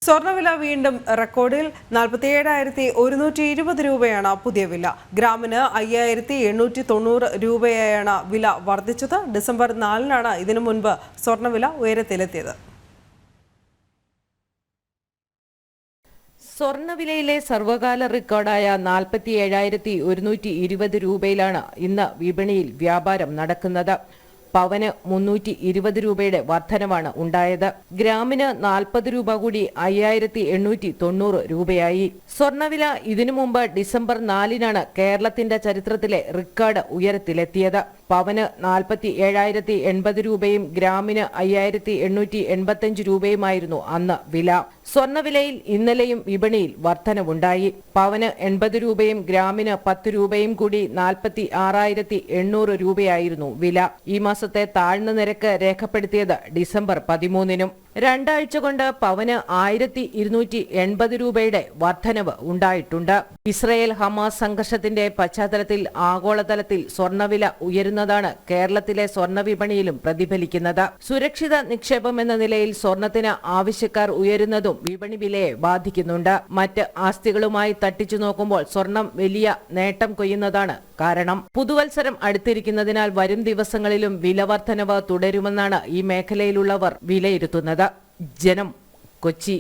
സ്വർണ്ണവില വീണ്ടും റെക്കോർഡിൽ 47,120 രൂപയാണ് പുതിയ വില. ഗ്രാമിന് 5,890 രൂപയായാണ് വില വർദ്ധിച്ചത്. ഡിസംബർ 4-നാണ് ഇതിനു മുൻപ് സ്വർണ്ണവില ഉയരത്തിലെത്തിയത്. സ്വർണ്ണവിലയിലെ സർവകാല റെക്കോർഡായ 47,120 രൂപയിലാണ് ഇന്ന് വിപണിയിൽ വ്യാപാരം നടക്കുന്നത്. പവന് 320 രൂപയുടെ വർധനവാണ് ഉണ്ടായത്. ഗ്രാമിന് 40 രൂപ കൂടി 5,890 രൂപയായി. സ്വർണ്ണവില ഇതിനു മുമ്പ് ഡിസംബർ 4-നാണ് കേരളത്തിന്റെ ചരിത്രത്തിലെ റെക്കോർഡ് ഉയരത്തിലെത്തിയത്. പവന് 47,080 രൂപയും ഗ്രാമിന് 5,885 രൂപയുമായിരുന്നു അന്ന് വില. സ്വർണ്ണവിലയിൽ ഇന്നലെയും വിപണിയിൽ വർധനവുണ്ടായി. പവന് 80 രൂപയും ഗ്രാമിന് 10 രൂപയും കൂടി 46,800 രൂപയായിരുന്നു വില. ഈ മാസത്തെ താഴ്ന്ന നിരക്ക് രേഖപ്പെടുത്തിയത് ഡിസംബർ 13-നും. 2 ആഴ്ച കൊണ്ട് പവന് 1,280 രൂപയുടെ വർധനവ് ഉണ്ടായിട്ടുണ്ട്. ഇസ്രയേൽ ഹമാസ് സംഘർഷത്തിന്റെ പശ്ചാത്തലത്തിൽ ആഗോളതലത്തിൽ സ്വർണ്ണവില ഉയരുന്നതാണ് കേരളത്തിലെ സ്വർണ്ണ വിപണിയിലും പ്രതിഫലിക്കുന്നത്. സുരക്ഷിത നിക്ഷേപം എന്ന നിലയിൽ സ്വർണത്തിന് ആവശ്യക്കാർ ഉയരുന്നതും വിപണി വിലയെ ബാധിക്കുന്നുണ്ട്. മറ്റ് ആസ്തികളുമായി തട്ടിച്ചു നോക്കുമ്പോൾ സ്വർണം വലിയ നേട്ടം കൊയ്യുന്നതാണ് കാരണം. പുതുവത്സരം അടുത്തിരിക്കുന്നതിനാൽ വരും ദിവസങ്ങളിലും വില വർധനവ് തുടരുമെന്നാണ് ഈ മേഖലയിലുള്ളവർ വിലയിരുത്തുന്നത്. ജനം, കൊച്ചി.